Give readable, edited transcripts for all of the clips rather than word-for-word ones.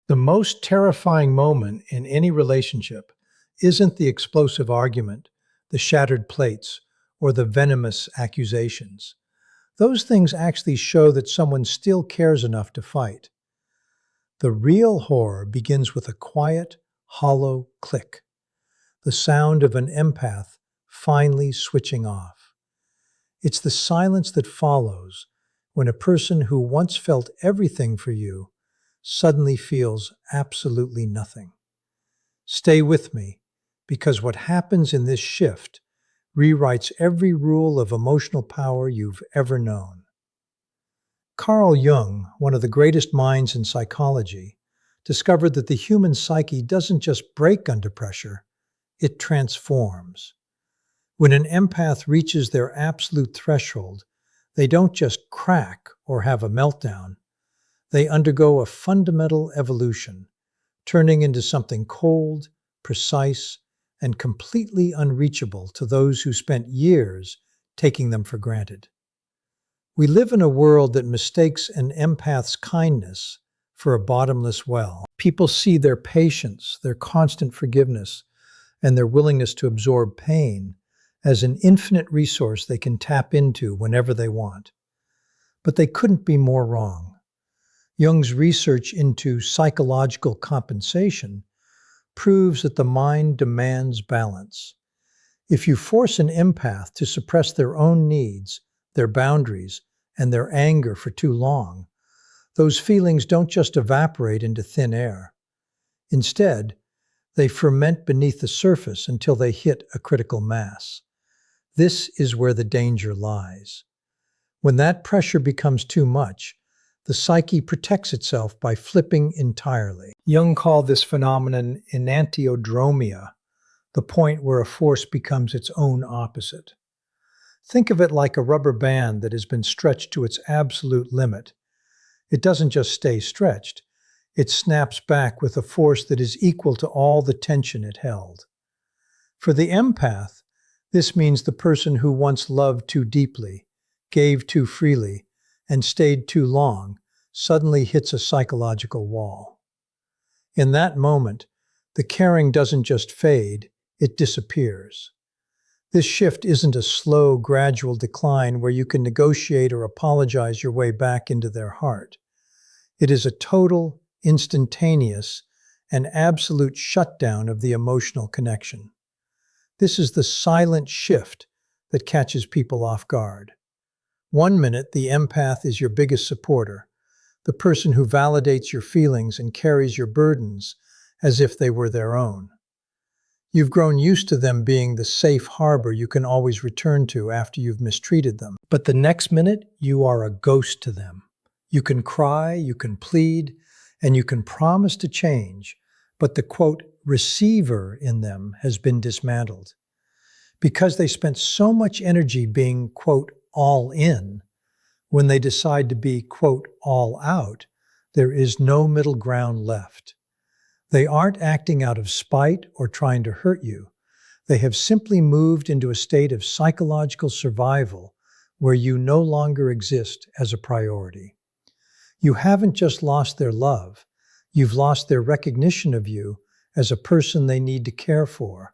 The most terrifying moment in any relationship isn't the explosive argument, the shattered plates, or the venomous accusations. Those things actually show that someone still cares enough to fight. The real horror begins with a quiet, hollow click, the sound of an empath finally switching off. It's the silence that follows when a person who once felt everything for you suddenly feels absolutely nothing. Stay with me, because what happens in this shift rewrites every rule of emotional power you've ever known. Carl Jung, one of the greatest minds in psychology, discovered that the human psyche doesn't just break under pressure, it transforms. When an empath reaches their absolute threshold, they don't just crack or have a meltdown. They undergo a fundamental evolution, turning into something cold, precise, and completely unreachable to those who spent years taking them for granted. We live in a world that mistakes an empath's kindness for a bottomless well. People see their patience, their constant forgiveness, and their willingness to absorb pain as an infinite resource they can tap into whenever they want. But they couldn't be more wrong. Jung's research into psychological compensation proves that the mind demands balance. If you force an empath to suppress their own needs, their boundaries, and their anger for too long, those feelings don't just evaporate into thin air. Instead, they ferment beneath the surface until they hit a critical mass. This is where the danger lies. When that pressure becomes too much, the psyche protects itself by flipping entirely. Jung called this phenomenon enantiodromia, the point where a force becomes its own opposite. Think of it like a rubber band that has been stretched to its absolute limit. It doesn't just stay stretched, it snaps back with a force that is equal to all the tension it held. For the empath, this means the person who once loved too deeply, gave too freely, and stayed too long suddenly hits a psychological wall. In that moment, the caring doesn't just fade, it disappears. This shift isn't a slow, gradual decline where you can negotiate or apologize your way back into their heart. It is a total, instantaneous, and absolute shutdown of the emotional connection. This is the silent shift that catches people off guard. One minute, the empath is your biggest supporter, the person who validates your feelings and carries your burdens as if they were their own. You've grown used to them being the safe harbor you can always return to after you've mistreated them. But the next minute, you are a ghost to them. You can cry, you can plead, and you can promise to change, but the, quote, receiver in them has been dismantled. Because they spent so much energy being, quote, all in, when they decide to be, quote, all out, there is no middle ground left. They aren't acting out of spite or trying to hurt you. They have simply moved into a state of psychological survival where you no longer exist as a priority. You haven't just lost their love, you've lost their recognition of you as a person they need to care for.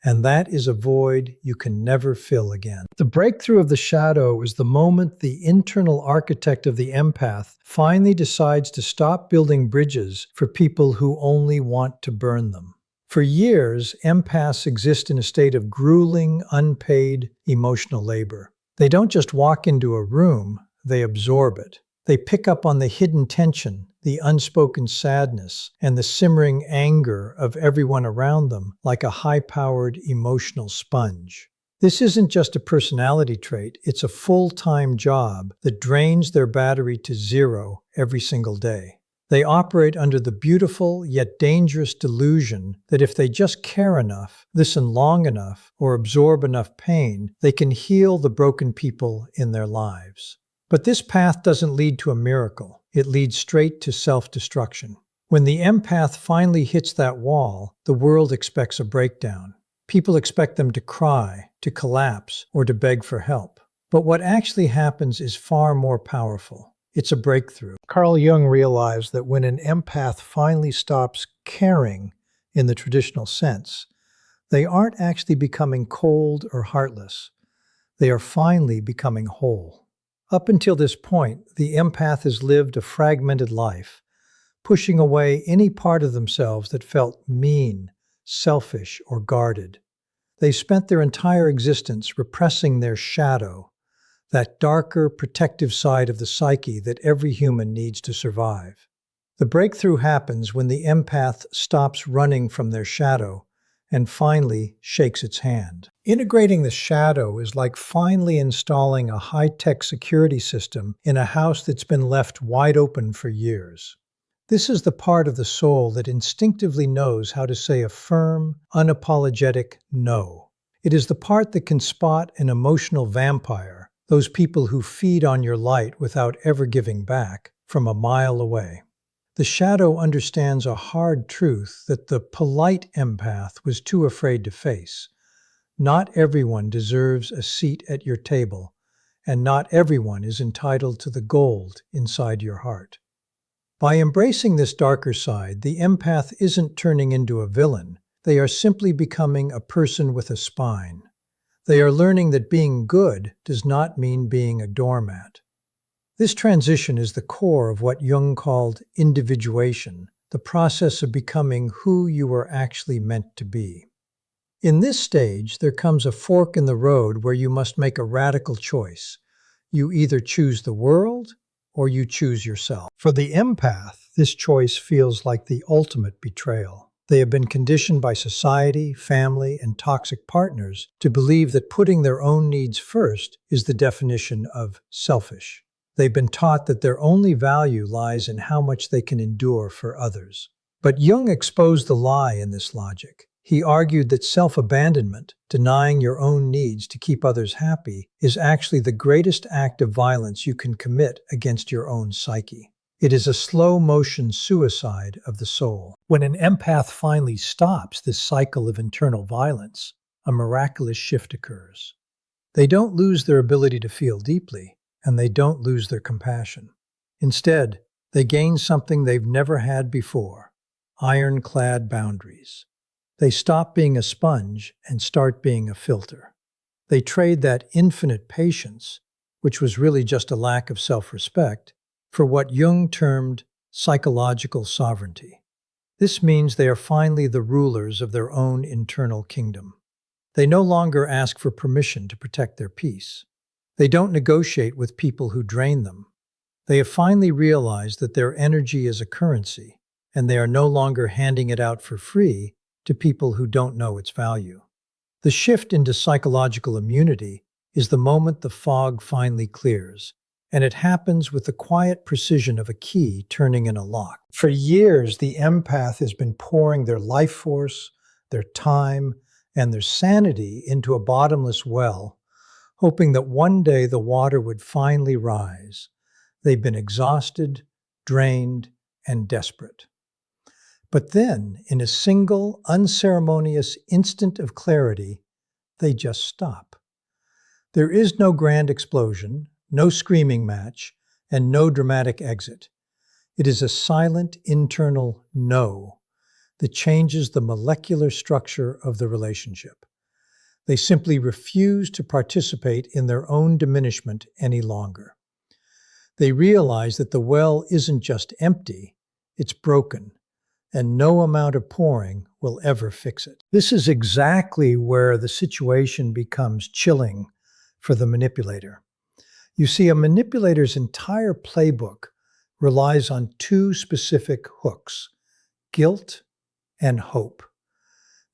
And that is a void you can never fill again. The breakthrough of the shadow is the moment the internal architect of the empath finally decides to stop building bridges for people who only want to burn them. For years, empaths exist in a state of grueling, unpaid emotional labor. They don't just walk into a room, they absorb it. They pick up on the hidden tension, the unspoken sadness, and the simmering anger of everyone around them like a high-powered emotional sponge. This isn't just a personality trait, it's a full-time job that drains their battery to zero every single day. They operate under the beautiful yet dangerous delusion that if they just care enough, listen long enough, or absorb enough pain, they can heal the broken people in their lives. But this path doesn't lead to a miracle. It leads straight to self-destruction. When the empath finally hits that wall, the world expects a breakdown. People expect them to cry, to collapse, or to beg for help. But what actually happens is far more powerful. It's a breakthrough. Carl Jung realized that when an empath finally stops caring in the traditional sense, they aren't actually becoming cold or heartless. They are finally becoming whole. Up until this point, the empath has lived a fragmented life, pushing away any part of themselves that felt mean, selfish, or guarded. They spent their entire existence repressing their shadow, that darker, protective side of the psyche that every human needs to survive. The breakthrough happens when the empath stops running from their shadow and finally shakes its hand. Integrating the shadow is like finally installing a high-tech security system in a house that's been left wide open for years. This is the part of the soul that instinctively knows how to say a firm, unapologetic no. It is the part that can spot an emotional vampire, those people who feed on your light without ever giving back, from a mile away. The shadow understands a hard truth that the polite empath was too afraid to face. Not everyone deserves a seat at your table, and not everyone is entitled to the gold inside your heart. By embracing this darker side, the empath isn't turning into a villain. They are simply becoming a person with a spine. They are learning that being good does not mean being a doormat. This transition is the core of what Jung called individuation, the process of becoming who you are actually meant to be. In this stage, there comes a fork in the road where you must make a radical choice. You either choose the world or you choose yourself. For the empath, this choice feels like the ultimate betrayal. They have been conditioned by society, family, and toxic partners to believe that putting their own needs first is the definition of selfish. They've been taught that their only value lies in how much they can endure for others. But Jung exposed the lie in this logic. He argued that self-abandonment, denying your own needs to keep others happy, is actually the greatest act of violence you can commit against your own psyche. It is a slow-motion suicide of the soul. When an empath finally stops this cycle of internal violence, a miraculous shift occurs. They don't lose their ability to feel deeply, and they don't lose their compassion. Instead, they gain something they've never had before: ironclad boundaries. They stop being a sponge and start being a filter. They trade that infinite patience, which was really just a lack of self-respect, for what Jung termed psychological sovereignty. This means they are finally the rulers of their own internal kingdom. They no longer ask for permission to protect their peace. They don't negotiate with people who drain them. They have finally realized that their energy is a currency, and they are no longer handing it out for free to people who don't know its value. The shift into psychological immunity is the moment the fog finally clears, and it happens with the quiet precision of a key turning in a lock. For years, the empath has been pouring their life force, their time, and their sanity into a bottomless well, hoping that one day the water would finally rise. They've been exhausted, drained, and desperate. But then, in a single, unceremonious instant of clarity, they just stop. There is no grand explosion, no screaming match, and no dramatic exit. It is a silent internal no that changes the molecular structure of the relationship. They simply refuse to participate in their own diminishment any longer. They realize that the well isn't just empty, it's broken, and no amount of pouring will ever fix it. This is exactly where the situation becomes chilling for the manipulator. You see, a manipulator's entire playbook relies on two specific hooks: guilt and hope.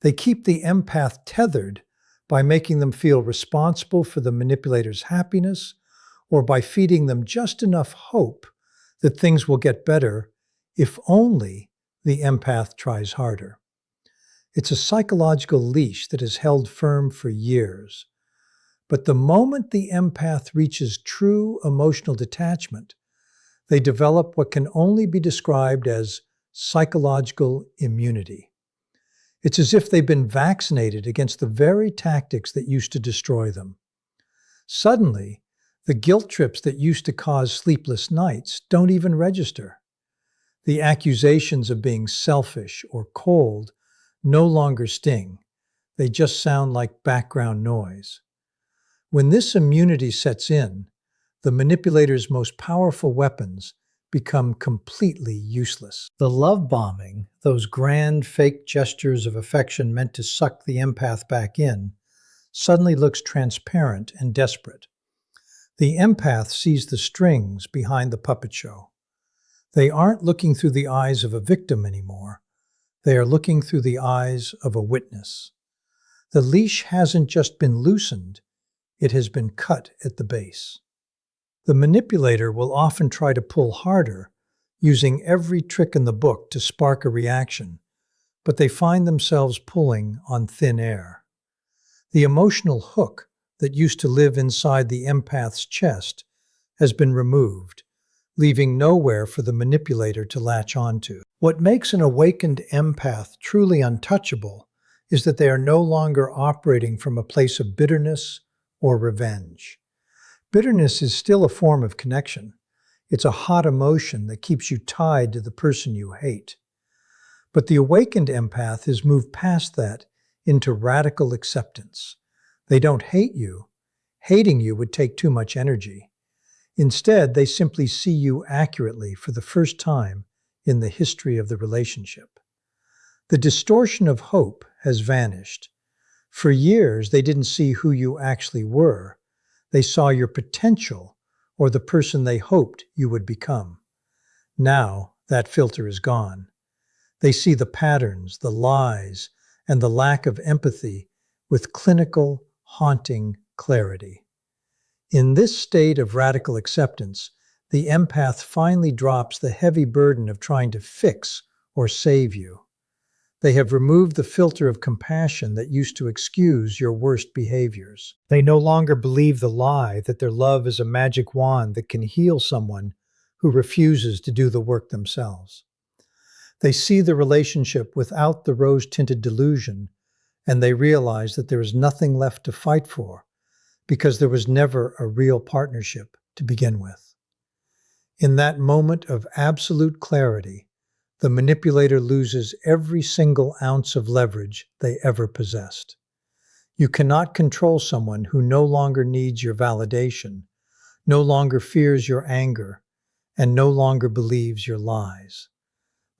They keep the empath tethered by making them feel responsible for the manipulator's happiness, or by feeding them just enough hope that things will get better if only the empath tries harder. It's a psychological leash that is held firm for years. But the moment the empath reaches true emotional detachment, they develop what can only be described as psychological immunity. It's as if they've been vaccinated against the very tactics that used to destroy them. Suddenly, The guilt trips that used to cause sleepless nights don't even register. The accusations of being selfish or cold no longer sting. They just sound like background noise. When this immunity sets in, the manipulator's most powerful weapons become completely useless. The love bombing, those grand fake gestures of affection meant to suck the empath back in, suddenly looks transparent and desperate. The empath sees the strings behind the puppet show. They aren't looking through the eyes of a victim anymore. They are looking through the eyes of a witness. The leash hasn't just been loosened, it has been cut at the base. The manipulator will often try to pull harder, using every trick in the book to spark a reaction, but they find themselves pulling on thin air. The emotional hook that used to live inside the empath's chest has been removed, leaving nowhere for the manipulator to latch onto. What makes an awakened empath truly untouchable is that they are no longer operating from a place of bitterness or revenge. Bitterness is still a form of connection. It's a hot emotion that keeps you tied to the person you hate. But the awakened empath has moved past that into radical acceptance. They don't hate you. Hating you would take too much energy. Instead, they simply see you accurately for the first time in the history of the relationship. The distortion of hope has vanished. For years, they didn't see who you actually were. They saw your potential or the person they hoped you would become. Now, that filter is gone. They see the patterns, the lies, and the lack of empathy with clinical, haunting clarity. In this state of radical acceptance, the empath finally drops the heavy burden of trying to fix or save you. They have removed the filter of compassion that used to excuse your worst behaviors. They no longer believe the lie that their love is a magic wand that can heal someone who refuses to do the work themselves. They see the relationship without the rose-tinted delusion, and they realize that there is nothing left to fight for because there was never a real partnership to begin with. In that moment of absolute clarity, the manipulator loses every single ounce of leverage they ever possessed. You cannot control someone who no longer needs your validation, no longer fears your anger, and no longer believes your lies.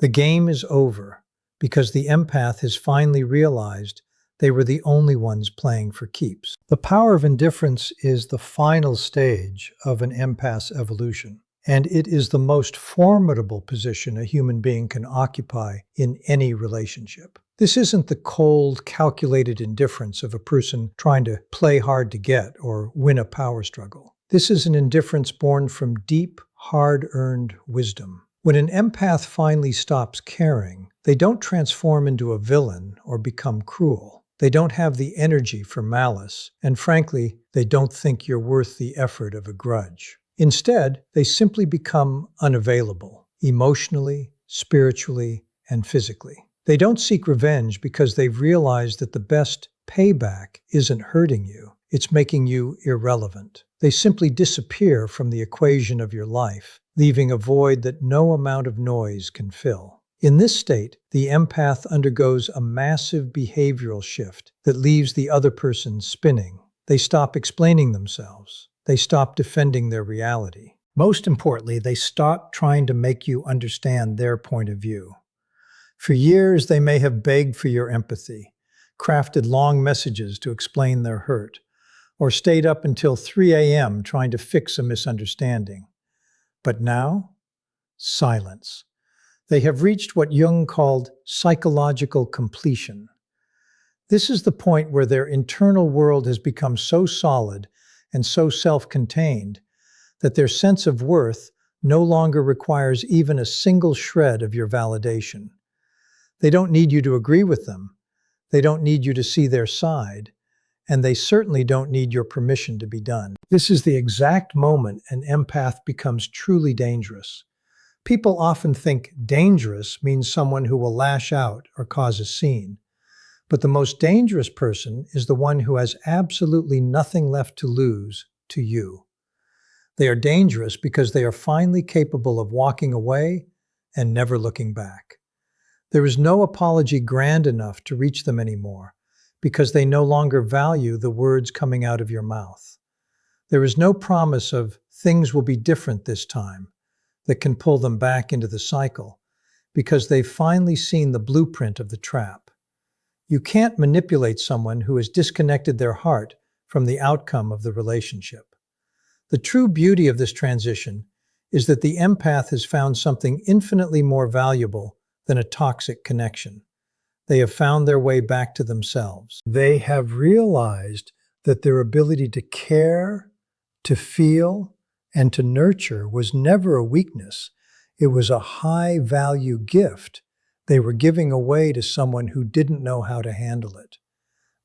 The game is over because the empath has finally realized they were the only ones playing for keeps. The power of indifference is the final stage of an empath's evolution, and it is the most formidable position a human being can occupy in any relationship. This isn't the cold, calculated indifference of a person trying to play hard to get or win a power struggle. This is an indifference born from deep, hard-earned wisdom. When an empath finally stops caring, they don't transform into a villain or become cruel. They don't have the energy for malice, and frankly, they don't think you're worth the effort of a grudge. Instead, they simply become unavailable, emotionally, spiritually, and physically. They don't seek revenge because they've realized that the best payback isn't hurting you, it's making you irrelevant. They simply disappear from the equation of your life, leaving a void that no amount of noise can fill. In this state, the empath undergoes a massive behavioral shift that leaves the other person spinning. They stop explaining themselves. They stop defending their reality. Most importantly, they stop trying to make you understand their point of view. For years, they may have begged for your empathy, crafted long messages to explain their hurt, or stayed up until 3 a.m. trying to fix a misunderstanding. But now, silence. They have reached what Jung called psychological completion. This is the point where their internal world has become so solid and so self-contained that their sense of worth no longer requires even a single shred of your validation. They don't need you to agree with them. They don't need you to see their side. And they certainly don't need your permission to be done. This is the exact moment an empath becomes truly dangerous. People often think dangerous means someone who will lash out or cause a scene. But the most dangerous person is the one who has absolutely nothing left to lose to you. They are dangerous because they are finally capable of walking away and never looking back. There is no apology grand enough to reach them anymore, because they no longer value the words coming out of your mouth. There is no promise of things will be different this time that can pull them back into the cycle, because they've finally seen the blueprint of the trap. You can't manipulate someone who has disconnected their heart from the outcome of the relationship. The true beauty of this transition is that the empath has found something infinitely more valuable than a toxic connection. They have found their way back to themselves. They have realized that their ability to care, to feel, and to nurture was never a weakness. It was a high-value gift they were giving away to someone who didn't know how to handle it.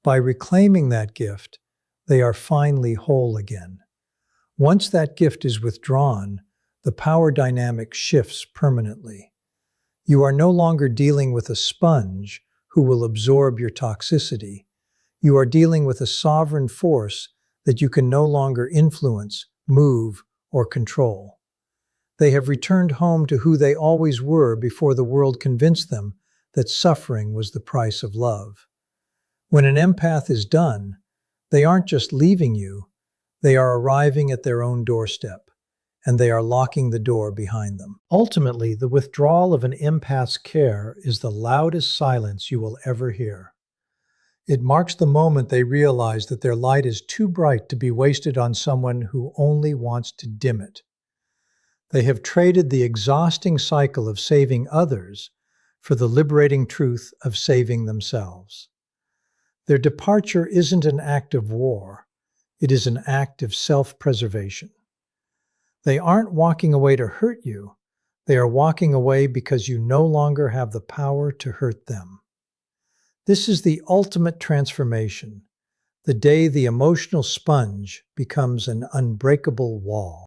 By reclaiming that gift, they are finally whole again. Once that gift is withdrawn, the power dynamic shifts permanently. You are no longer dealing with a sponge who will absorb your toxicity. You are dealing with a sovereign force that you can no longer influence, move, or control. They have returned home to who they always were before the world convinced them that suffering was the price of love. When an empath is done, they aren't just leaving you, they are arriving at their own doorstep, and they are locking the door behind them. Ultimately, the withdrawal of an empath's care is the loudest silence you will ever hear. It marks the moment they realize that their light is too bright to be wasted on someone who only wants to dim it. They have traded the exhausting cycle of saving others for the liberating truth of saving themselves. Their departure isn't an act of war, it is an act of self-preservation. They aren't walking away to hurt you, they are walking away because you no longer have the power to hurt them. This is the ultimate transformation, the day the emotional sponge becomes an unbreakable wall.